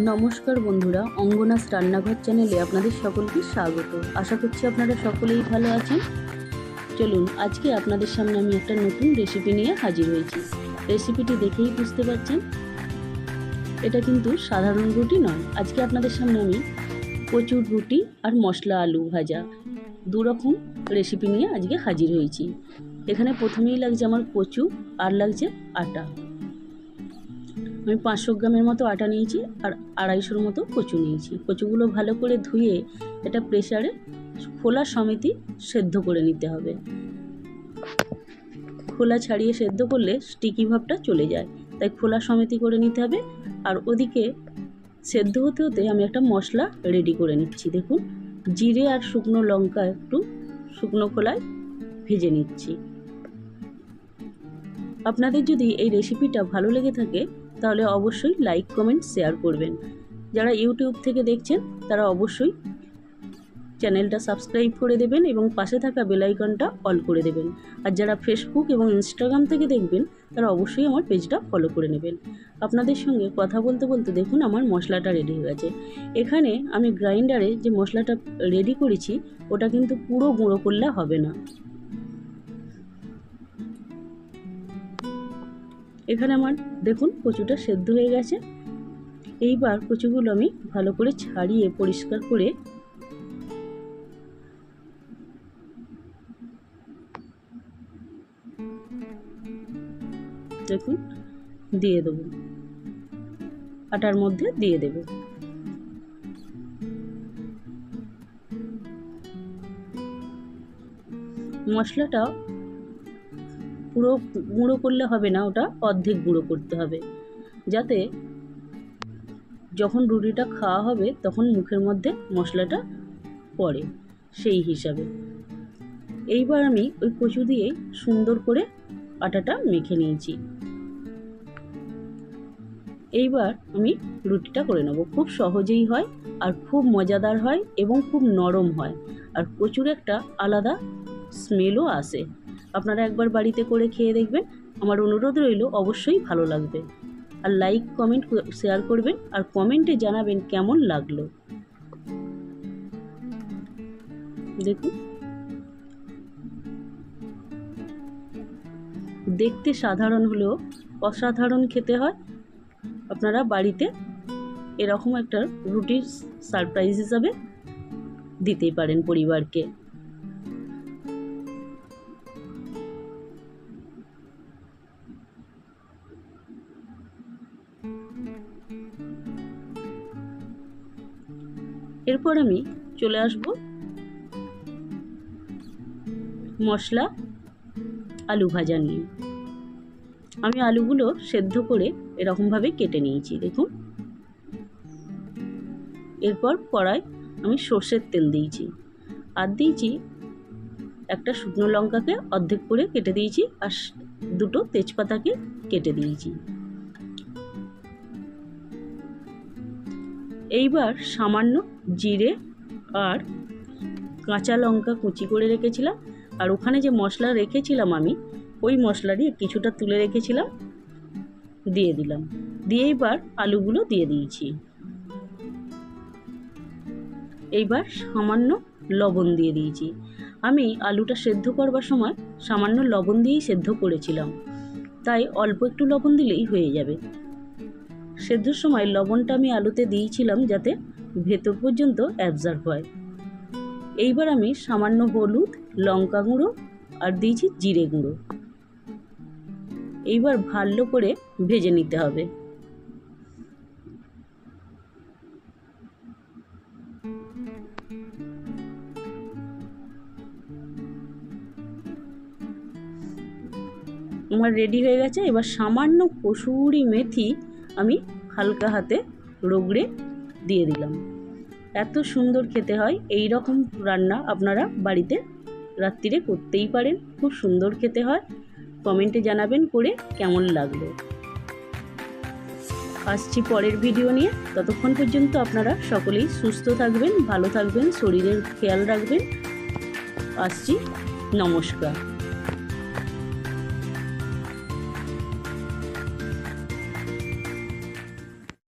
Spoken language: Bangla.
নমস্কার বন্ধুরা, অঙ্গনাস রান্নাঘর চ্যানেলে আপনাদের সকলকে স্বাগত। আশা করছি আপনারা সকলেই ভালো আছেন। চলুন, আজকে আপনাদের সামনে আমি একটা নতুন রেসিপি নিয়ে হাজির হয়েছি। রেসিপিটি দেখেই বুঝতে পারছেন এটা কিন্তু সাধারণ রুটি নয়। আজকে আপনাদের সামনে আমি কচুর রুটি আর মশলা আলু ভাজা দুরকম রেসিপি নিয়ে আজকে হাজির হয়েছি। এখানে প্রথমেই লাগছে আমার কচু আর লাগছে আটা। আমি 500 গ্রামের মতো আটা নিয়েছি আর 250 মতো কচু নিয়েছি। কচুগুলো ভালো করে ধুয়ে এটা প্রেসারে খোলা সমেত সেদ্ধ করে নিতে হবে। খোলা ছাড়িয়ে সেদ্ধ করলে স্টিকি ভাবটা চলে যায়, তাই খোলা সমেত করে নিতে হবে। আর ওদিকে সেদ্ধ হতে হতে আমি একটা মশলা রেডি করে নিচ্ছি। দেখুন, জিরে আর শুকনো লঙ্কা একটু শুকনো খোলায় ভেজে নিচ্ছি। আপনাদের যদি এই রেসিপিটা ভালো লেগে থাকে তাহলে অবশ্যই লাইক, কমেন্ট, শেয়ার করবেন। যারা ইউটিউব থেকে দেখছেন তারা অবশ্যই চ্যানেলটা সাবস্ক্রাইব করে দেবেন এবং পাশে থাকা বেল আইকনটা অল করে দেবেন। আর যারা ফেসবুক এবং ইনস্টাগ্রাম থেকে দেখবেন তারা অবশ্যই আমার পেজটা ফলো করে নেবেন। আপনাদের সঙ্গে কথা বলতে বলতে দেখুন আমার মশলাটা রেডি হয়ে গেছে। এখানে আমি গ্রাইন্ডারে যে মশলাটা রেডি করেছি ওটা কিন্তু পুরো গুঁড়ো করলে হবে না। এখানে আমার দেখুন কচুটা সেদ্ধ হয়ে গেছে। এইবার কচুগুলো আমি ভালো করে ছাড়িয়ে পরিষ্কার করে দেখুন দিয়ে দেব, আটার মধ্যে দিয়ে দেব। মশলাটা পুরো গুঁড়ো করলে হবে না, ওটা অর্ধেক গুঁড়ো করতে হবে, যাতে যখন রুটিটা খাওয়া হবে তখন মুখের মধ্যে মশলাটা পড়ে, সেই হিসাবে। এইবার আমি ওই কচু দিয়ে সুন্দর করে আটাটা মেখে নিয়েছি। এইবার আমি রুটিটা করে নেব। খুব সহজেই হয় আর খুব মজাদার হয় এবং খুব নরম হয়, আর কচুর একটা আলাদা স্মেলও আসে। আপনারা একবার বাড়িতে করে খেয়ে দেখবেন। আমার অনুরোধ রইল অবশ্যই ভালো লাগবে। আর লাইক, কমেন্ট, শেয়ার করবেন আর কমেন্টে জানাবেন কেমন লাগলো। দেখুন, দেখতে সাধারণ হলেও অসাধারণ খেতে হয়। আপনারা বাড়িতে এরকম একটা রুটির সারপ্রাইজ হিসাবে দিতেই পারেন পরিবারকে। এরপর আমি চলে আসব মশলা আলু ভাজা নিয়ে। আমি আলুগুলো সেদ্ধ করে এরকমভাবে কেটে নিয়েছি, দেখুন। এরপর কড়াই আমি সর্ষের তেল দিয়েছি আর দিয়েছি একটা শুকনো লঙ্কাকে অর্ধেক করে কেটে দিয়েছি আর দুটো তেজপাতাকে কেটে দিয়েছি। এইবার সামান্য জিরে আর কাঁচা লঙ্কা কুচি করে রেখেছিলাম, আর ওখানে যে মশলা রেখেছিলাম আমি ওই মশলারই কিছুটা তুলে রেখেছিলাম দিয়ে দিলাম। দিয়ে এবার আলুগুলো দিয়ে দিয়েছি। এইবার সামান্য লবণ দিয়ে দিয়েছি। আমি আলুটা সেদ্ধ করবার সময় সামান্য লবণ দিয়েই সেদ্ধ করেছিলাম, তাই অল্প একটু লবণ দিলেই হয়ে যাবে। সেদ্ধর সময় লবণটা আমি আলুতে দিয়েছিলাম যাতে ভেতর পর্যন্ত অ্যাবজর্ব হয়। এইবার আমি সামান্য হলুদ, লঙ্কা গুঁড়ো আর দিয়েছি জিরে গুঁড়ো। এইবার ভালো করে ভেজে নিতে হবে। আমার রেডি হয়ে গেছে। এবার সামান্য কসুরি মেথি আমি হালকা হাতে রগড়ে দিয়ে দিলাম। এত সুন্দর খেতে হয়। এই রকম রান্না আপনারা বাড়িতে রাত্রিরে করতেই পারেন, খুব সুন্দর খেতে হয়। কমেন্টে জানাবেন করে কেমন লাগলো। আসছি পরের ভিডিও নিয়ে। ততক্ষণ পর্যন্ত আপনারা সকলেই সুস্থ থাকবেন, ভালো থাকবেন, শরীরের খেয়াল রাখবেন। আসছি, নমস্কার।